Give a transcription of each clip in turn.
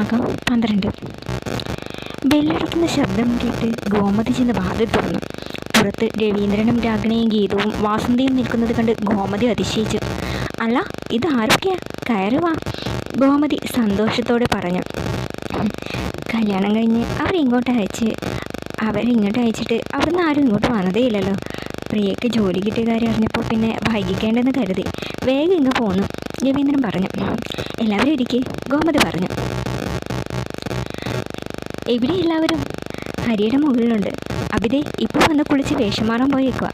ഭാഗം 12. ബെല്ലടിക്കുന്ന ശബ്ദം കേട്ട് ഗോമതി ചെന്ന് വാതിൽ തുറന്നു. പുറത്ത് രവീന്ദ്രനും രാഗിണിയും ഗീതവും വാസന്തിയും നിൽക്കുന്നത് കണ്ട് ഗോമതി അതിശയിച്ചു. അല്ല, ഇത് ആരൊക്കെയാ? കയറി വാ, ഗോമതി സന്തോഷത്തോടെ പറഞ്ഞു. കല്യാണം കഴിഞ്ഞ് അവരിങ്ങോട്ട് അയച്ചിട്ട് അവിടുന്ന് ആരും ഇങ്ങോട്ട് വന്നതേ ഇല്ലല്ലോ. പ്രിയയ്ക്ക് ജോലി കിട്ടിയ കാര്യം അറിഞ്ഞപ്പോൾ പിന്നെ വൈകിക്കേണ്ടെന്ന് കരുതി വേഗം ഇങ്ങ് പോന്നു, രവീന്ദ്രൻ പറഞ്ഞു. എല്ലാവരും ഇരിക്കേ, ഗോമതി പറഞ്ഞു. എവിടെ എല്ലാവരും? ഹരിയുടെ മുകളിലുണ്ട്. അഭിതേ ഇപ്പോൾ വന്ന് കുളിച്ച് വേഷം മാറാൻ പോയേക്കുക.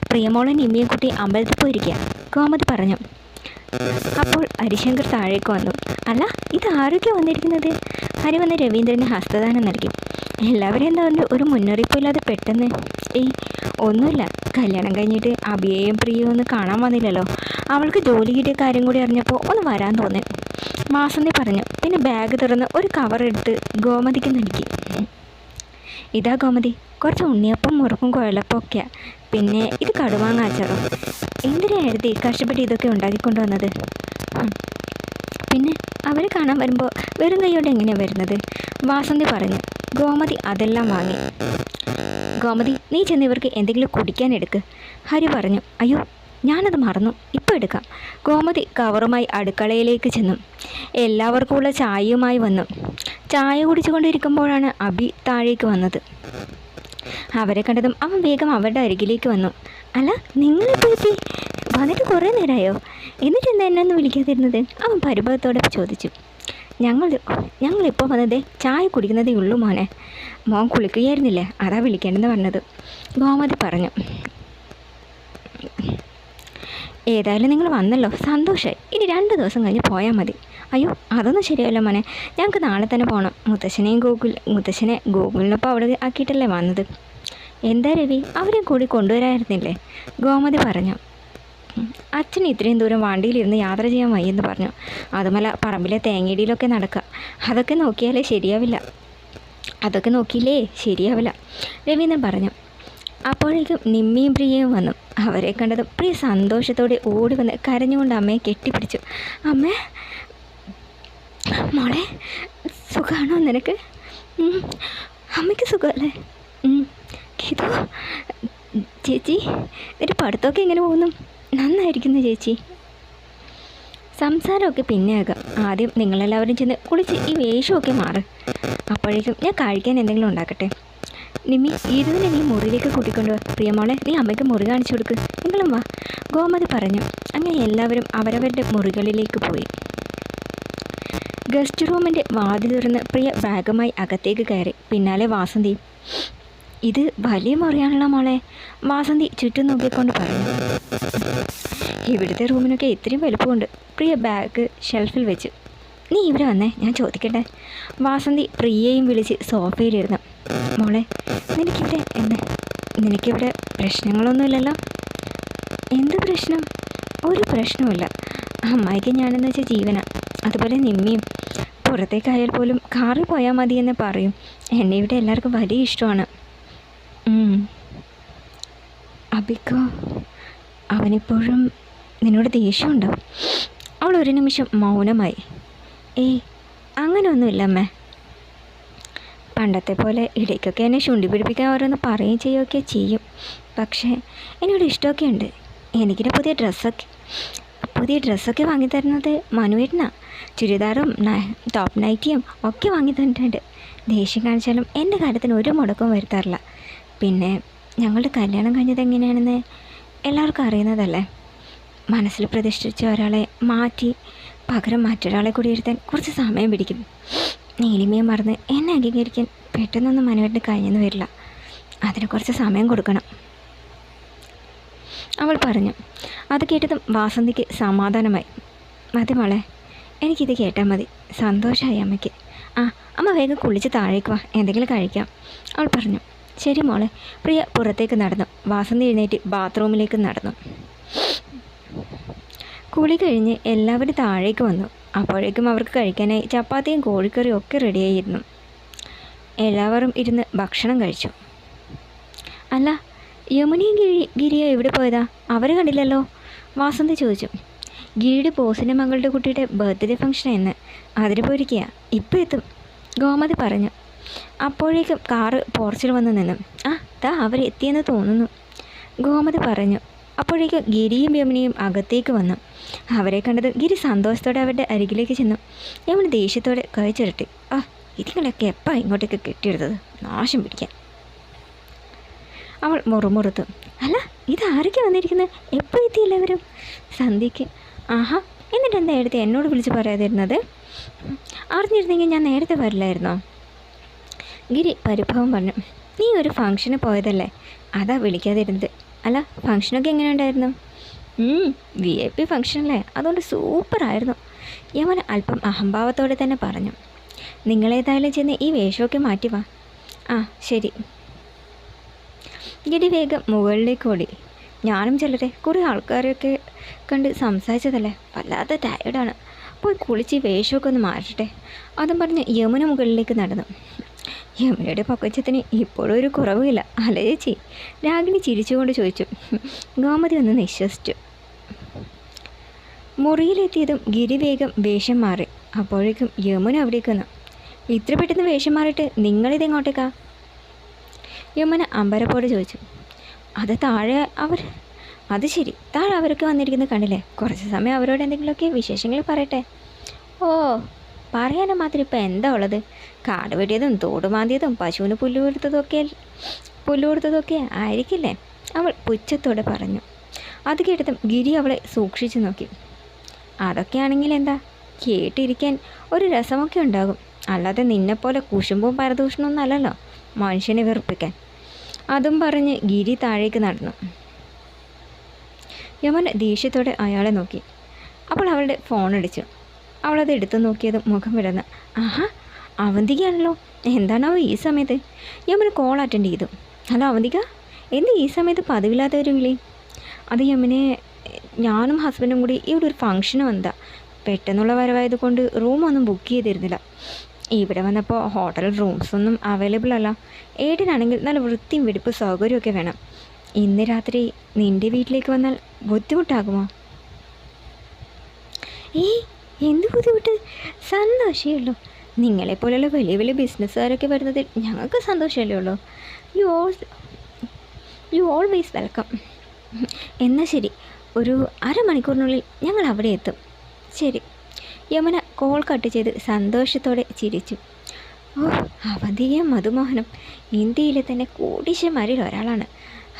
പ്രിയമോളൻ നിമ്മിയെ കുട്ടി അമ്പലത്തിൽ പോയിരിക്കുക, ഗോമതി പറഞ്ഞു. അപ്പോൾ ഹരിശങ്കർ താഴേക്ക് വന്നു. അല്ല, ഇത് ആരൊക്കെ വന്നിരിക്കുന്നത്? ഹരി വന്ന് രവീന്ദ്രന് ഹസ്തദാനം നൽകി. എല്ലാവരും എന്താ ഒരു മുന്നറിയിപ്പില്ലാതെ പെട്ടെന്ന്? ഒന്നുമില്ല, കല്യാണം കഴിഞ്ഞിട്ട് അഭിയേയും പ്രിയയും ഒന്ന് കാണാൻ വന്നില്ലല്ലോ. അവൾക്ക് ജോലി കിട്ടിയ കാര്യം കൂടി അറിഞ്ഞപ്പോൾ ഒന്ന് വരാൻ തോന്നി, വാസന്തി പറഞ്ഞു. പിന്നെ ബാഗ് തുറന്ന് ഒരു കവർ എടുത്ത് ഗോമതിക്ക് നൽകി. ഇതാ ഗോമതി, കുറച്ച് ഉണ്ണിയപ്പം മുറുക്കും കുഴലപ്പം ഒക്കെയാണ്. പിന്നെ ഇത് കടുമാങ്ങ അച്ചാറും. എന്തിനായിരുന്നു കഷ്ടപ്പെട്ട് ഇതൊക്കെ ഉണ്ടാക്കിക്കൊണ്ടുവന്നത്? പിന്നെ അവരെ കാണാൻ വരുമ്പോൾ വെറും കൈയോടെ എങ്ങനെയാണ് വരുന്നത്? വാസന്തി പറഞ്ഞു. ഗോമതി അതെല്ലാം വാങ്ങി. ഗോമതി, നീ ചെന്ന് ഇവർക്ക് എന്തെങ്കിലും കുടിക്കാൻ എടുക്ക്, ഹരി പറഞ്ഞു. അയ്യോ, ഞാനത് മറന്നു, ഇപ്പോൾ എടുക്കാം. ഗോമതി കവറുമായി അടുക്കളയിലേക്ക് ചെന്നു. എല്ലാവർക്കുമുള്ള ചായയുമായി വന്നു. ചായ കുടിച്ചുകൊണ്ടിരിക്കുമ്പോഴാണ് അഭി താഴേക്ക് വന്നത്. അവരെ കണ്ടതും അവൻ വേഗം അവരുടെ അരികിലേക്ക് വന്നു. അല്ല, നിങ്ങളിപ്പോൾ എത്തി? വന്നിട്ട് കുറേ നേരമായോ? എന്നിട്ട് എന്താ എന്നെ ഒന്ന് വിളിക്കാതിരുന്നത്? അവൻ പരിഭവത്തോടെ ചോദിച്ചു. ഞങ്ങളിപ്പോൾ വന്നതേ ചായ കുടിക്കുന്നതേ ഉള്ളൂ മോനെ. മോൻ കുളിക്കുകയായിരുന്നില്ലേ, അതാ വിളിക്കേണ്ടെന്ന് പറഞ്ഞത്, ഗോമതി പറഞ്ഞു. ഏതായാലും നിങ്ങൾ വന്നല്ലോ, സന്തോഷമായി. ഇനി 2 ദിവസം കഴിഞ്ഞ് പോയാൽ മതി. അയ്യോ, അതൊന്നും ശരിയല്ല മോനെ, ഞങ്ങൾക്ക് നാളെ തന്നെ പോകണം. മുത്തശ്ശനെ ഗോകുലിനൊപ്പം അവിടെ ആക്കിയിട്ടല്ലേ വന്നത്. എന്താ രവി, അവരെ കൂടി കൊണ്ടുവരായിരുന്നില്ലേ, ഗോമതി പറഞ്ഞു. അച്ഛൻ ഇത്രയും ദൂരം വണ്ടിയിലിരുന്ന് യാത്ര ചെയ്യാൻ വയ്യെന്ന് പറഞ്ഞു. അതുമല്ല പറമ്പിലെ തേങ്ങയിടിയിലൊക്കെ നടക്കുക. അതൊക്കെ നോക്കിയില്ലേ ശരിയാവില്ല, രവീന്ദ്രൻ പറഞ്ഞു. അപ്പോഴേക്കും നിമ്മിയും പ്രിയയും വന്നു. അവരെ കണ്ടതും പ്രിയ സന്തോഷത്തോടെ ഓടി വന്ന് കരഞ്ഞുകൊണ്ട് അമ്മയെ കെട്ടിപ്പിടിച്ചു. അമ്മേ, മോളെ, സുഖമാണോ നിനക്ക്? അമ്മയ്ക്ക് സുഖമല്ലേ? ഗീതു ചേച്ചി, ഒരു പഠിത്തമൊക്കെ എങ്ങനെ പോകുന്നു? നന്നായിരിക്കുന്നു ചേച്ചി. സംസാരമൊക്കെ പിന്നെയാകാം. ആദ്യം നിങ്ങളെല്ലാവരും ചെന്ന് കുളിച്ച് ഈ വേഷമൊക്കെ മാറ്. അപ്പോഴേക്കും ഞാൻ കഴിക്കാൻ എന്തെങ്കിലും ഉണ്ടാക്കട്ടെ. നിമ്മി, ഗീതുവിനെ നീ മുറിയിലേക്ക് കൂട്ടിക്കൊണ്ടുവാ. പ്രിയമോളെ, നീ അമ്മയ്ക്ക് മുറി കാണിച്ചു കൊടുക്ക്. നിങ്ങളും വാ, ഗോമതി പറഞ്ഞു. അങ്ങനെ എല്ലാവരും അവരവരുടെ മുറികളിലേക്ക് പോയി. ഗസ്റ്റ് റൂമിൻ്റെ വാതിൽ തുറന്ന് പ്രിയ ബാഗുമായി അകത്തേക്ക് കയറി. പിന്നാലെ വാസന്തി. ഇത് വലിയ മുറിയാണല്ലോ മോളെ, വാസന്തി ചുറ്റും നോക്കിക്കൊണ്ട് പറഞ്ഞു. ഇവിടുത്തെ റൂമിനൊക്കെ ഇത്രയും വലുപ്പമുണ്ട്. പ്രിയ ബാഗ് ഷെൽഫിൽ വെച്ചു. നീ ഇവിടെ വന്നേ, ഞാൻ ചോദിക്കട്ടെ. വാസന്തി പ്രിയയും വിളിച്ച് സോഫയിലിരുന്നു. മോളെ, നിനക്കിവിടെ പ്രശ്നങ്ങളൊന്നുമില്ലല്ലോ? എന്ത് പ്രശ്നം? ഒരു പ്രശ്നവുമില്ല. അമ്മായിക്ക് ഞാനെന്ന് വെച്ചാൽ ജീവന. അതുപോലെ നിമ്മിയും. പുറത്തേക്കായാൽ പോലും കാറിൽ പോയാൽ മതിയെന്ന് പറയും. എന്നെ ഇവിടെ എല്ലാവർക്കും വലിയ ഇഷ്ടമാണ്. അബിക്കോ, അവനിപ്പോഴും നിന്നോട് ദേഷ്യമുണ്ടാവും. അവൾ ഒരു നിമിഷം മൗനമായി. അങ്ങനെയൊന്നുമില്ല അമ്മേ. പണ്ടത്തെ പോലെ ഇടയ്ക്കൊക്കെ എന്നെ ചുണ്ടി പിടിപ്പിക്കാൻ ഓരോന്ന് പറയുകയും ചെയ്യുകയൊക്കെ ചെയ്യും. പക്ഷേ എന്നോട് ഇഷ്ടമൊക്കെ ഉണ്ട്. എനിക്കിടെ പുതിയ ഡ്രസ്സൊക്കെ വാങ്ങിത്തരുന്നത് മനുവേട്ടനാ. ചുരിദാറും ടോപ്പ് നൈറ്റിയും ഒക്കെ വാങ്ങി തന്നിട്ടുണ്ട്. ദേഷ്യം കാണിച്ചാലും എൻ്റെ കാര്യത്തിന് ഒരു മുടക്കവും വരുത്താറില്ല. പിന്നെ ഞങ്ങളുടെ കല്യാണം കഴിഞ്ഞത് എങ്ങനെയാണെന്ന് എല്ലാവർക്കും അറിയുന്നതല്ലേ. മനസ്സിൽ പ്രതിഷ്ഠിച്ച ഒരാളെ മാറ്റി പകരം മറ്റൊരാളെ കൂടി ഇരുത്താൻ കുറച്ച് സമയം പിടിക്കും. നീലിമയെ മറന്ന് എന്നെ അംഗീകരിക്കാൻ പെട്ടെന്നൊന്നും മനുവേട്ടന് കഴിഞ്ഞെന്ന് വരില്ല. അതിന് കുറച്ച് സമയം കൊടുക്കണം, അവൾ പറഞ്ഞു. അത് കേട്ടതും വാസന്തിക്ക് സമാധാനമായി. മതി മോളെ, എനിക്കിത് കേട്ടാൽ മതി. സന്തോഷമായി അമ്മയ്ക്ക്. അമ്മ വേഗം കുളിച്ച് താഴേക്ക് വാ, എന്തെങ്കിലും കഴിക്കാം, അവൾ പറഞ്ഞു. ശരി മോളെ. പ്രിയ പുറത്തേക്ക് നടന്നു. വാസന്തി എഴുന്നേറ്റ് ബാത്റൂമിലേക്ക് നടന്നു. കുളി കഴിഞ്ഞ് എല്ലാവരും താഴേക്ക് വന്നു. അപ്പോഴേക്കും അവർക്ക് കഴിക്കാനായി ചപ്പാത്തിയും കോഴിക്കറിയും ഒക്കെ റെഡിയായിരുന്നു. എല്ലാവരും ഇരുന്ന് ഭക്ഷണം കഴിച്ചു. അല്ല, യമുനയും ഗിരിയോ എവിടെ പോയതാ? അവർ കണ്ടില്ലല്ലോ, വാസന്തി ചോദിച്ചു. ഗിരിയുടെ ബോസിൻ്റെ മകളുടെ കുട്ടിയുടെ ബർത്ത്ഡേ ഫംഗ്ഷൻ എന്ന് അതിന് പോയിരിക്കുക, ഇപ്പം എത്തും, ഗോമതി പറഞ്ഞു. അപ്പോഴേക്കും കാറ് പോർച്ചിൽ വന്ന് നിന്നു. ആ ദാ അവരെത്തിയെന്ന് തോന്നുന്നു, ഗോമതി പറഞ്ഞു. അപ്പോഴേക്കും ഗിരിയും യമുനയും അകത്തേക്ക് വന്നു. അവരെ കണ്ടത് ഗിരി സന്തോഷത്തോടെ അവരുടെ അരികിലേക്ക് ചെന്നു. യമുന ദേഷ്യത്തോടെ കൈ ചുരുട്ടി. ആ ഇതിങ്ങളൊക്കെ എപ്പോൾ ഇങ്ങോട്ടേക്ക് കെട്ടിയെടുത്തത്, നാശം പിടിക്കാൻ, അവൾ മുറുമുറുത്തു. അല്ല ഇതാരൊക്കെ വന്നിരിക്കുന്നത്, എപ്പോൾ എത്തി എല്ലാവരും? സന്ധ്യയ്ക്ക്. ആഹാ, എന്നിട്ട് എന്താ എടുത്ത് എന്നോട് വിളിച്ച് പറയാതിരുന്നത്? അറിഞ്ഞിരുന്നെങ്കിൽ ഞാൻ നേരത്തെ വരില്ലായിരുന്നോ? ഗിരി പരിഭവം പറഞ്ഞു. നീ ഒരു ഫംഗ്ഷന് പോയതല്ലേ, അതാ വിളിക്കാതിരുന്നത്. അല്ല ഫംഗ്ഷനൊക്കെ എങ്ങനെ ഉണ്ടായിരുന്നു? VIP ഫംഗ്ഷനല്ലേ, അതുകൊണ്ട് സൂപ്പറായിരുന്നു, യമുന അല്പം അഹംഭാവത്തോടെ തന്നെ പറഞ്ഞു. നിങ്ങളേതായാലും ചെന്ന് ഈ വേഷമൊക്കെ മാറ്റി വാ. ആ ശരി. ഗിരി വേഗം മുകളിലേക്ക് ഓടി. ഞാനും ചിലരെ കുറേ ആൾക്കാരെയൊക്കെ കണ്ട് സംസാരിച്ചതല്ലേ, വല്ലാത്ത ടയർഡാണ്, പോയി കുളിച്ച് വേഷമൊക്കെ ഒന്ന് മാറ്റട്ടെ, അതും പറഞ്ഞ് യമുന മുകളിലേക്ക് നടന്നു. യമുനയുടെ പൊക്കച്ചത്തിന് ഇപ്പോഴും ഒരു കുറവുമില്ല അല്ലേ ചേച്ചി? രാഗിണി ചിരിച്ചുകൊണ്ട് ചോദിച്ചു. ഗോമതി ഒന്ന് നിശ്വസിച്ചു. മുറിയിലെത്തിയതും ഗിരി വേഗം വേഷം മാറി. അപ്പോഴേക്കും യമുന അവിടേക്ക് വന്നു. ഇത്ര പെട്ടെന്ന് വേഷം മാറിയിട്ട് നിങ്ങളിതെങ്ങോട്ടേക്കാ? യമുന അമ്പരപ്പോടെ ചോദിച്ചു. അത് ശരി, താഴെ അവരൊക്കെ വന്നിരിക്കുന്നത് കണ്ടില്ലേ, കുറച്ച് സമയം അവരോട് എന്തെങ്കിലുമൊക്കെ വിശേഷങ്ങൾ പറയട്ടെ. ഓ പറയാനും മാത്രം ഇപ്പം എന്താ ഉള്ളത്, കാട് വെട്ടിയതും തോട് മാന്തിയതും പശുവിന് പുല്ല് കൊടുത്തതൊക്കെ ആയിരിക്കില്ലേ, അവൾ പുച്ഛത്തോടെ പറഞ്ഞു. അത് കേട്ടതും ഗിരി അവളെ സൂക്ഷിച്ചു നോക്കി. അതൊക്കെയാണെങ്കിൽ എന്താ, കേട്ടിരിക്കാൻ ഒരു രസമൊക്കെ ഉണ്ടാകും, അല്ലാതെ നിന്നെപ്പോലെ കുശുമ്പും പരദൂഷണമൊന്നും അല്ലല്ലോ മനുഷ്യനെ വെറുപ്പിക്കാൻ, അതും പറഞ്ഞ് ഗിരി താഴേക്ക് നടന്നു. യമുന ദേഷ്യത്തോടെ അയാളെ നോക്കി. അപ്പോൾ അവളുടെ ഫോൺ അടിച്ചു. അവളത് എടുത്തു നോക്കിയതും മുഖം വിടർന്ന്. ആഹാ, അവന്തികയാണല്ലോ, എന്താണോ ഈ സമയത്ത്? യമുന കോൾ അറ്റൻഡ് ചെയ്തു. ഹലോ അവന്തിക, എന്ത് ഈ സമയത്ത് പതിവില്ലാത്ത ഒരു വിളി? അത് യമുനെ, ഞാനും ഹസ്ബൻഡും കൂടി ഇവിടെ ഒരു ഫംഗ്ഷന് വന്നതാ, പെട്ടെന്നുള്ള വരവായത് കൊണ്ട് റൂമൊന്നും ബുക്ക് ചെയ്തിരുന്നില്ല. ഇവിടെ വന്നപ്പോൾ ഹോട്ടൽ റൂംസൊന്നും അവൈലബിൾ അല്ല. ഏട്ടനാണെങ്കിൽ നല്ല വൃത്തിയും വെടിപ്പ് സൗകര്യമൊക്കെ വേണം. ഇന്ന് രാത്രി നിൻ്റെ വീട്ടിലേക്ക് വന്നാൽ ബുദ്ധിമുട്ടാകുമോ? എന്ത് ബുദ്ധിമുട്ട്, സന്തോഷമേ ഉള്ളൂ. നിങ്ങളെപ്പോലെയുള്ള വലിയ വലിയ ബിസിനസ്സുകാരൊക്കെ വരുന്നതിൽ ഞങ്ങൾക്ക് സന്തോഷമല്ലേ ഉള്ളൂ. You always welcome. എന്നാൽ ശരി, ഒരു അരമണിക്കൂറിനുള്ളിൽ ഞങ്ങൾ അവിടെ എത്തും. ശരി. യമുന കോൾ കട്ട് ചെയ്ത് സന്തോഷത്തോടെ ചിരിച്ചു. ഓ, അവന്തികയും മധുമോഹനും ഇന്ത്യയിലെ തന്നെ കോടീശ്വരന്മാരിൽ ഒരാളാണ്.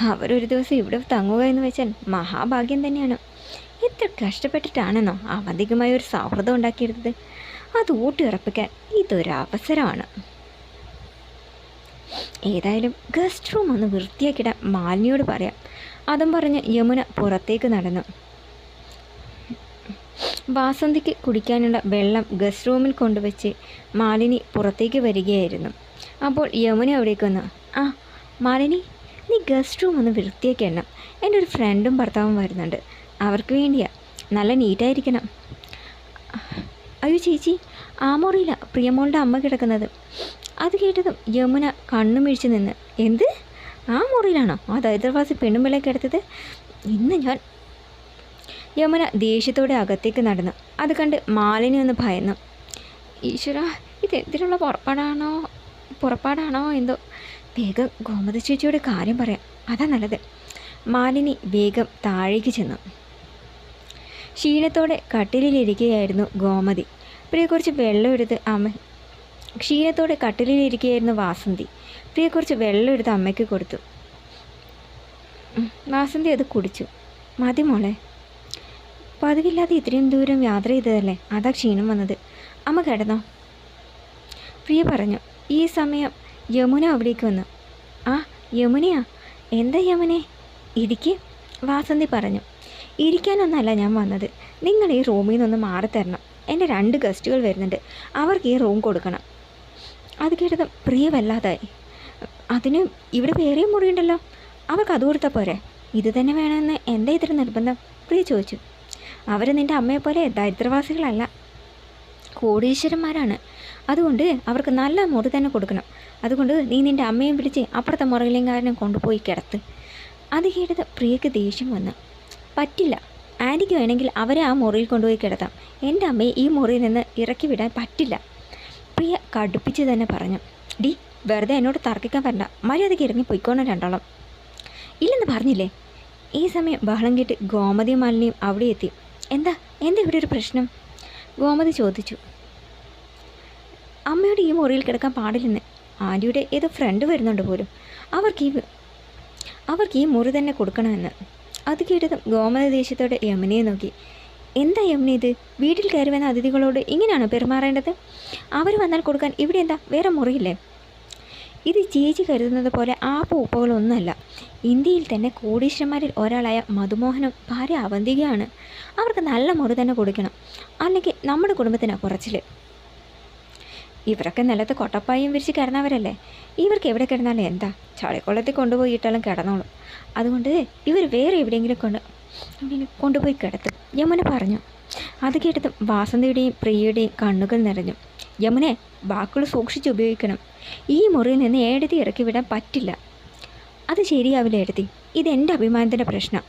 അവരൊരു ദിവസം ഇവിടെ തങ്ങുക എന്ന് വെച്ചാൽ മഹാഭാഗ്യം തന്നെയാണ്. എത്ര കഷ്ടപ്പെട്ടിട്ടാണെന്നോ അവന്തികമായ ഒരു സൗഹൃദം ഉണ്ടാക്കിയെടുത്തത്. അത് ഊട്ടിയുറപ്പിക്കാൻ ഇതൊരവസരമാണ്. ഏതായാലും ഗസ്റ്റ് റൂം ഒന്ന് വൃത്തിയാക്കിയിടാൻ മാലിനിയോട് പറയാം, അതും പറഞ്ഞ് യമുന പുറത്തേക്ക് നടന്നു. വാസന്തിക്ക് കുടിക്കാനുള്ള വെള്ളം ഗസ്റ്റ് റൂമിൽ കൊണ്ടുവച്ച് മാലിനി പുറത്തേക്ക് വരികയായിരുന്നു. അപ്പോൾ യമുന അവിടേക്ക് വന്നു. ആ മാലിനി, നീ ഗസ്റ്റ് റൂം ഒന്ന് വൃത്തിയാക്കണം, എൻ്റെ ഒരു ഫ്രണ്ടും ഭർത്താവും വരുന്നുണ്ട്, അവർക്ക് വേണ്ടിയാ, നല്ല നീറ്റായിരിക്കണം. അയ്യോ ചേച്ചി, ആ മുറിയില്ല പ്രിയമോളുടെ അമ്മ കിടക്കുന്നത്. അത് കേട്ടതും യമുന കണ്ണുമിഴിച്ച് നിന്ന്. എന്ത്, ആ മുറിയിലാണോ ആ ദരിദ്രവാസി പെണ്ണുമ്പിളെ കിടത്തത്? ഇന്ന് ഞാൻ... യമുന ദേഷ്യത്തോടെ അകത്തേക്ക് നടന്നു. അത് കണ്ട് മാലിനി ഒന്ന് ഭയന്നു. ഈശ്വര, ഇതെന്തിനുള്ള പുറപ്പാടാണോ എന്തോ. വേഗം ഗോമതി ചേച്ചിയുടെ കാര്യം പറയാം, അതാ നല്ലത്. മാലിനി വേഗം താഴേക്ക് ചെന്നു. ക്ഷീണത്തോടെ കട്ടിലിരിക്കുകയായിരുന്നു ഗോമതി. പ്രിയ കുറച്ച് വെള്ളം എടുത്ത് ക്ഷീണത്തോടെ കട്ടിലിരിക്കുകയായിരുന്നു വാസന്തി. പ്രിയ കുറച്ച് വെള്ളം എടുത്ത് അമ്മയ്ക്ക് കൊടുത്തു. വാസന്തി അത് കുടിച്ചു. മതി മോളെ, പതിവില്ലാതെ ഇത്രയും ദൂരം യാത്ര ചെയ്തതല്ലേ, അതാ ക്ഷീണം വന്നത്. അമ്മ കിടന്നോ? പ്രിയ പറഞ്ഞു. ഈ സമയം യമുന അവിടേക്ക് വന്നു. ആ യമുനയാ? എന്താ യമുനെ? ഇരിക്ക്, വാസന്തി പറഞ്ഞു. ഇരിക്കാനൊന്നല്ല ഞാൻ വന്നത്, നിങ്ങൾ ഈ റൂമിൽ നിന്നൊന്ന് മാറിത്തരണം. എൻ്റെ 2 ഗസ്റ്റുകൾ വരുന്നുണ്ട്, അവർക്ക് ഈ റൂം കൊടുക്കണം. അത് കേട്ടതും പ്രിയ വല്ലാതായി. അതിന് ഇവിടെ വേറെയും മുറിയുണ്ടല്ലോ, അവർക്ക് അത് കൊടുത്താൽ പോരെ? ഇത് തന്നെ വേണമെന്ന് എന്താ ഇത്ര നിർബന്ധം? പ്രിയ ചോദിച്ചു. അവർ നിൻ്റെ അമ്മയെപ്പോലെ ദരിദ്രവാസികളല്ല, കോടീശ്വരന്മാരാണ്. അതുകൊണ്ട് അവർക്ക് നല്ല മുറി തന്നെ കൊടുക്കണം. അതുകൊണ്ട് നീ നിൻ്റെ അമ്മയും പിടിച്ച് അപ്പുറത്തെ മുറിയിലെങ്കാരനെ കൊണ്ടുപോയി കിടത്ത്. അത് കേട്ടത് പ്രിയക്ക് ദേഷ്യം വന്നു. പറ്റില്ല, ആൻറ്റിക്ക് വേണമെങ്കിൽ അവരെ ആ മുറിയിൽ കൊണ്ടുപോയി കിടത്താം. എൻ്റെ അമ്മയെ ഈ മുറിയിൽ നിന്ന് ഇറക്കി വിടാൻ പറ്റില്ല. പ്രിയ കടുപ്പിച്ച് തന്നെ പറഞ്ഞു. ഡി, വെറുതെ എന്നോട് തർക്കിക്കാൻ വരണ്ട. മര്യാദയ്ക്ക് ഇറങ്ങി പൊയ്ക്കോണം രണ്ടോളം. ഇല്ലെന്ന് പറഞ്ഞില്ലേ? ഈ സമയം ബഹളം കേട്ട് ഗോമതിയും മാലിനിയും അവിടെ എത്തി. എന്താ ഇവിടെ ഒരു പ്രശ്നം? ഗോമതി ചോദിച്ചു. അമ്മയോട് ഈ മുറിയിൽ കിടക്കാൻ പാടില്ലെന്ന്. ആൻറ്റിയുടെ ഏതോ ഫ്രണ്ട് വരുന്നുണ്ട് പോലും. അവർക്ക് ഈ മുറി തന്നെ കൊടുക്കണമെന്ന്. അത് കേട്ടതും ഗോമതി ദേഷ്യത്തോടെ യമുനയെ നോക്കി. എന്താ യമുന ഇത്? വീട്ടിൽ കയറി വന്ന അതിഥികളോട് ഇങ്ങനെയാണോ പെരുമാറേണ്ടത്? അവർ വന്നാൽ കൊടുക്കാൻ ഇവിടെ എന്താ വേറെ മുറിയില്ലേ? ഇത് ചേച്ചി കരുതുന്നത് പോലെ ആ പൂപ്പകളൊന്നുമല്ല. ഇന്ത്യയിൽ തന്നെ കോടീശ്വരന്മാരിൽ ഒരാളായ മധുമോഹനും ഭാര്യ അവന്തികയാണ്. അവർക്ക് നല്ല മുറി തന്നെ കൊടുക്കണം. അല്ലെങ്കിൽ നമ്മുടെ കുടുംബത്തിനാണ് കുറച്ചിൽ. ഇവരൊക്കെ നിലത്ത് കൊട്ടപ്പായും വിരിച്ച് കിടന്നവരല്ലേ. ഇവർക്ക് എവിടെ കിടന്നാലും എന്താ? ചളിക്കുളത്തിൽ കൊണ്ടുപോയി ഇട്ടാലും കിടന്നോളും. അതുകൊണ്ട് ഇവർ വേറെ എവിടെയെങ്കിലും കൊണ്ടുപോയി കിടത്തും, യമുന പറഞ്ഞു. അത് കേട്ടതും വാസന്തിയുടെയും പ്രിയയുടെയും കണ്ണുകൾ നിറഞ്ഞു. യമുനെ, വാക്കുകൾ സൂക്ഷിച്ച് ഉപയോഗിക്കണം. ഈ മുറിയിൽ നിന്ന് ഏടത്തി ഇറക്കി വിടാൻ പറ്റില്ല. അത് ശരിയാവില്ല ഏടത്തി. ഇതെൻ്റെ അഭിമാനത്തിൻ്റെ പ്രശ്നം.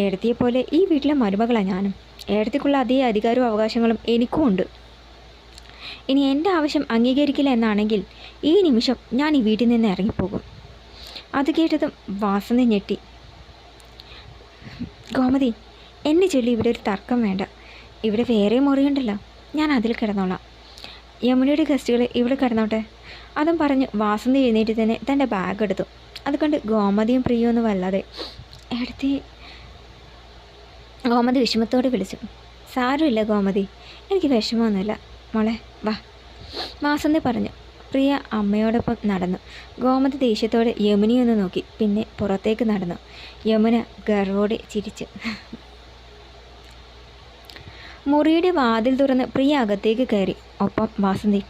ഏടത്തിയെപ്പോലെ ഈ വീട്ടിലെ മരുമകളാണ് ഞാനും. ഏടത്തിക്കുള്ള അതേ അധികാരവും അവകാശങ്ങളും എനിക്കും ഉണ്ട്. ഇനി എൻ്റെ ആവശ്യം അംഗീകരിക്കില്ല എന്നാണെങ്കിൽ ഈ നിമിഷം ഞാൻ ഈ വീട്ടിൽ നിന്ന് ഇറങ്ങിപ്പോകും. അത് കേട്ടതും വാസന്തി ഞെട്ടി. ഗോമതി, എന്നെ ചൊല്ലി ഇവിടെ ഒരു തർക്കം വേണ്ട. ഇവിടെ വേറെ മുറിയുണ്ടല്ലോ, ഞാൻ അതിൽ കിടന്നോളാം. യമുനയുടെ ഗസ്റ്റുകൾ ഇവിടെ കിടന്നോട്ടെ. അതും പറഞ്ഞ് വാസന്തി എഴുന്നേറ്റ് തന്നെ തൻ്റെ ബാഗ് എടുത്തു. അത് കണ്ട് ഗോമതിയും പ്രിയൊന്നും വല്ലാതെ. എടുത്തി ഗോമതി വിഷമത്തോടെ വിളിച്ചു. സാരമില്ല ഗോമതി, എനിക്ക് വിഷമമൊന്നുമില്ല മോളെ, വാ. വാസന്തി പറഞ്ഞു. പ്രിയ അമ്മയോടൊപ്പം നടന്നു. ഗോമതി ദേഷ്യത്തോടെ യമുനയൊന്ന് നോക്കി, പിന്നെ പുറത്തേക്ക് നടന്നു. യമുന ഗർവോടെ ചിരിച്ചു. മുറിയുടെ വാതിൽ തുറന്ന് പ്രിയ അകത്തേക്ക് കയറി. ഒപ്പം വാസന്തി.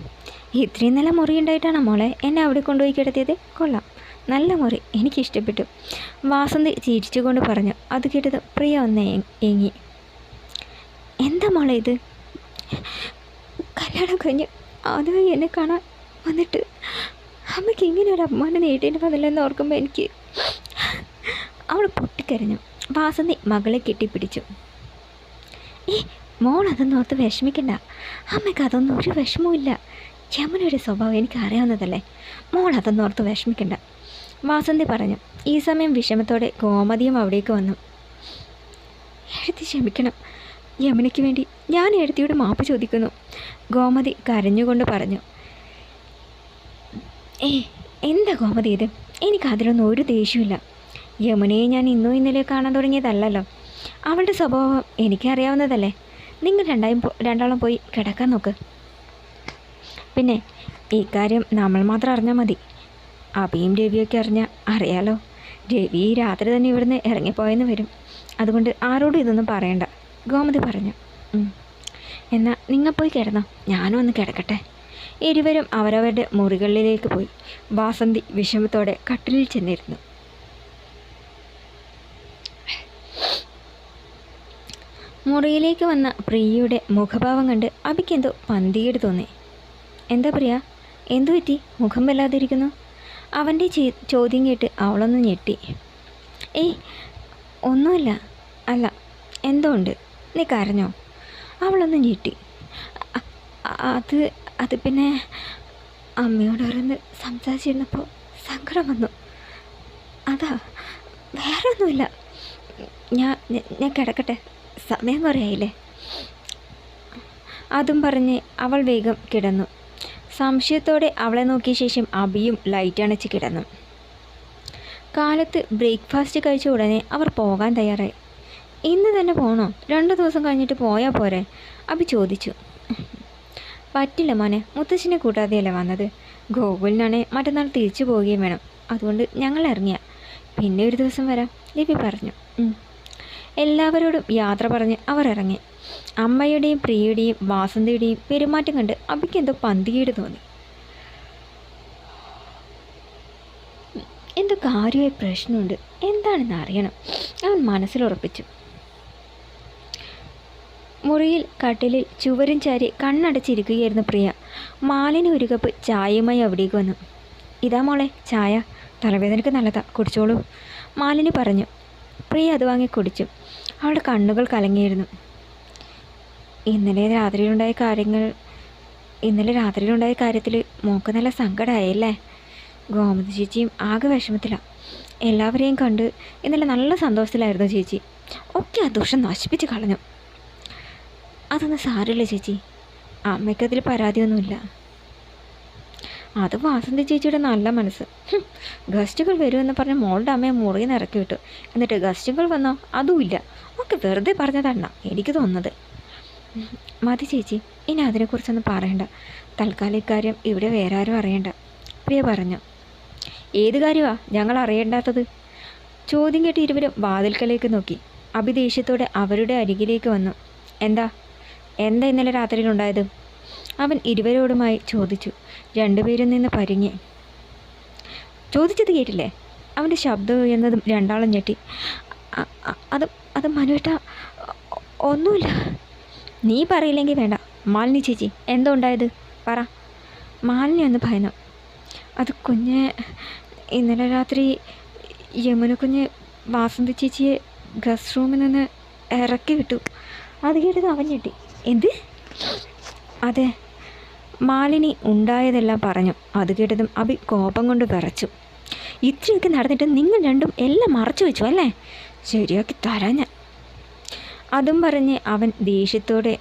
ഇത്രയും നല്ല മുറി ഉണ്ടായിട്ടാണോ മോളെ എന്നെ അവിടെ കൊണ്ടുപോയി കിടത്തിയത്? കൊള്ളാം, നല്ല മുറി, എനിക്കിഷ്ടപ്പെട്ടു. വാസന്തി ചിരിച്ചുകൊണ്ട് പറഞ്ഞു. അത് കേട്ടത് പ്രിയ ഒന്ന് ഏങ്ങി. എന്താ മോളെ ഇത്? കല്യാണം കഴിഞ്ഞ് ആദ്യമായി എന്നെ കാണാൻ വന്നിട്ട് അമ്മയ്ക്ക് ഇങ്ങനെ ഒരു അമ്മനെ നേടേണ്ടി വന്നില്ലെന്ന് ഓർക്കുമ്പോൾ എനിക്ക്... അവൾ പൊട്ടിക്കരഞ്ഞു. വാസന്തി മകളെ കെട്ടിപ്പിടിച്ചു. മോൾ അതൊന്നും ഓർത്ത് വിഷമിക്കണ്ട. അമ്മയ്ക്ക് അതൊന്നും ഒരു വിഷമവും ഇല്ല. യമുനയുടെ സ്വഭാവം എനിക്ക് അറിയാവുന്നതല്ലേ. മോൾ അതൊന്നും ഓർത്ത് വിഷമിക്കണ്ട, വാസന്തി പറഞ്ഞു. ഈ സമയം വിഷമത്തോടെ ഗോമതിയും അവിടേക്ക് വന്നു. എഴുതി ക്ഷമിക്കണം. യമുനയ്ക്ക് വേണ്ടി ഞാൻ എഴുത്തിയോട് മാപ്പ് ചോദിക്കുന്നു, ഗോമതി കരഞ്ഞുകൊണ്ട് പറഞ്ഞു. എന്താ ഗോമതി ഇത്? എനിക്കതിലൊന്നും ഒരു ദേഷ്യമില്ല. യമുനയെ ഞാൻ ഇന്നും ഇന്നലെ കാണാൻ തുടങ്ങിയതല്ലല്ലോ. അവളുടെ സ്വഭാവം എനിക്കറിയാവുന്നതല്ലേ. നിങ്ങൾ രണ്ടാളും പോയി കിടക്കാൻ നോക്ക്. പിന്നെ ഈ കാര്യം നമ്മൾ മാത്രം അറിഞ്ഞാൽ മതി. അബിയും രവിയൊക്കെ അറിയാലോ. രവി രാത്രി തന്നെ ഇവിടുന്ന് ഇറങ്ങിപ്പോയെന്ന് വരും. അതുകൊണ്ട് ആരോടും ഇതൊന്നും പറയണ്ട, ഗോമതി പറഞ്ഞു. എന്നാൽ നിങ്ങൾ പോയി കിടന്നോ, ഞാനും ഒന്ന് കിടക്കട്ടെ. ഇരുവരും അവരവരുടെ മുറികളിലേക്ക് പോയി. വാസന്തി വിഷമത്തോടെ കട്ടിലിൽ ചെന്നിരുന്നു. മുറിയിലേക്ക് വന്ന പ്രിയയുടെ മുഖഭാവം കണ്ട് അബിക്കെന്തോ പന്തികേട് തോന്നി. എന്താ പ്രിയ, എന്തു പറ്റി? മുഖം വല്ലാതിരിക്കുന്നു. അവൻ്റെ ചോദ്യം കേട്ട് അവളൊന്ന് ഞെട്ടി. ഒന്നുമില്ല. അല്ല, എന്തോ ഉണ്ട്. നീ കരഞ്ഞോ? അവളൊന്ന് ഞെട്ടി. അത് പിന്നെ അമ്മയോട് ഓരോന്ന് സംസാരിച്ചിരുന്നപ്പോൾ സങ്കടം വന്നു. അതാ, വേറെ ഒന്നുമില്ല. ഞാൻ കിടക്കട്ടെ, സമയം കുറയായില്ലേ. അതും പറഞ്ഞ് അവൾ വേഗം കിടന്നു. സംശയത്തോടെ അവളെ നോക്കിയ ശേഷം അബിയും ലൈറ്റ് അണച്ച് കിടന്നു. കാലത്ത് ബ്രേക്ക്ഫാസ്റ്റ് കഴിച്ച ഉടനെ അവർ പോകാൻ തയ്യാറായി. ഇന്ന് തന്നെ പോകണോ? 2 ദിവസം കഴിഞ്ഞിട്ട് പോയാൽ പോരെ? അബി ചോദിച്ചു. പറ്റില്ല മോനെ, മുത്തശ്ശിനെ കൂട്ടാതെയല്ലേ വന്നത്. ഗോകുലിനാണെ മറ്റന്നാൾ തിരിച്ചു പോവുകയും വേണം. അതുകൊണ്ട് ഞങ്ങൾ ഇറങ്ങിയ പിന്നെ ഒരു ദിവസം വരാം, രവി പറഞ്ഞു. എല്ലാവരോടും യാത്ര പറഞ്ഞ് അവർ ഇറങ്ങി. അമ്മയുടെയും പ്രിയയുടെയും വാസന്തിയുടെയും പെരുമാറ്റം കണ്ട് അബിക്ക് എന്തോ പന്തികേട് തോന്നി. എന്തോ കാര്യമായ പ്രശ്നമുണ്ട്, എന്താണെന്ന് അറിയണം, അവൻ മനസ്സിലുറപ്പിച്ചു. മുറിയിൽ കട്ടിലിൽ ചുവരും ചാരി കണ്ണടച്ചിരിക്കുകയായിരുന്നു പ്രിയ. മാലിന് ഒരു കപ്പ് ചായയുമായി അവിടേക്ക് വന്നു. ഇതാ മോളെ ചായ, തലവേദനയ്ക്ക് നല്ലതാ, കുടിച്ചോളൂ, മാലിനി പറഞ്ഞു. പ്രിയ അത് വാങ്ങി കുടിച്ചു. അവളുടെ കണ്ണുകൾ കലങ്ങിയിരുന്നു. ഇന്നലെ രാത്രിയിലുണ്ടായ കാര്യത്തിൽ മോക്ക് നല്ല സങ്കടമായല്ലേ? ഗോമതി ചേച്ചിയും ആകെ വിഷമത്തിലാണ്. എല്ലാവരെയും കണ്ട് ഇന്നലെ നല്ല സന്തോഷത്തിലായിരുന്നു ചേച്ചി. ഒക്കെ ആ ദുഷം നശിപ്പിച്ച് കളഞ്ഞു. അതൊന്നും സാരമില്ല ചേച്ചി, അമ്മയ്ക്കതിൽ പരാതിയൊന്നുമില്ല. അത് വാസന്തി ചേച്ചിയുടെ നല്ല മനസ്സ്. ഗസ്റ്റുകൾ വരുമെന്ന് പറഞ്ഞ് മോളുടെ അമ്മയെ മുറിയിൽ നിന്ന് ഇറക്കി വിട്ടു. എന്നിട്ട് ഗസ്റ്റുകൾ വന്നോ? അതുമില്ല. ഒക്കെ വെറുതെ പറഞ്ഞതാണ് എനിക്ക് തോന്നുന്നത്. മതി ചേച്ചി, ഇനി അതിനെക്കുറിച്ചൊന്നും പറയണ്ട. തൽക്കാലം ഇക്കാര്യം ഇവിടെ വേറെ ആരും അറിയണ്ട, പ്രിയ പറഞ്ഞു. ഏത് കാര്യമാണ് ഞങ്ങൾ അറിയേണ്ടാത്തത്? ചോദ്യം കേട്ട് ഇരുവരും വാതിൽക്കലേക്ക് നോക്കി. അഭി ദേഷ്യത്തോടെ അവരുടെ അരികിലേക്ക് വന്നു. എന്താ ഇന്നലെ രാത്രിയിലുണ്ടായത്? അവൻ ഇരുവരോടുമായി ചോദിച്ചു. രണ്ടുപേരും നിന്ന് പരിങ്ങി. ചോദിച്ചത് കേട്ടില്ലേ? അവൻ്റെ ശബ്ദം ഉയർന്നതും രണ്ടാളും ഞെട്ടി. അത് മനുവേട്ട, ഒന്നുമില്ല. നീ പറയില്ലെങ്കിൽ വേണ്ട. മാലിനി ചേച്ചി, എന്താ ഉണ്ടായത്? പറ. മാലിനി ഒന്ന് ഭയന്നു. അത് ഇന്നലെ രാത്രി യമുന കുഞ്ഞ് വാസന്തി ചേച്ചിയെ ഗസ്റ്റ് റൂമിൽ നിന്ന് ഇറക്കി വിട്ടു. അത് കേട്ടത് അവൻ ഞെട്ടി. എന്ത്? അതെ, മാലിനി ഉണ്ടായതെല്ലാം പറഞ്ഞു. അത് കേട്ടതും അഭി കോപം കൊണ്ട് വിറച്ചു. ഇത്രയൊക്കെ നടന്നിട്ട് നിങ്ങൾ രണ്ടും എല്ലാം മറച്ചു വെച്ചു അല്ലേ? ശരിയാക്കി തരാൻ ഞാൻ. അതും പറഞ്ഞ് അവൻ ദേഷ്യത്തോടെ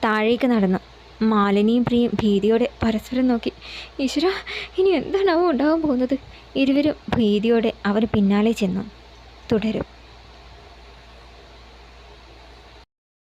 താഴേക്ക് നടന്നു. മാലിനിയും പ്രിയും ഭീതിയോടെ പരസ്പരം നോക്കി. ഈശ്വര, ഇനി എന്താണാവോ ഉണ്ടാകാൻ പോകുന്നത്? ഇരുവരും ഭീതിയോടെ അവർ പിന്നാലെ ചെന്നു. തുടരും.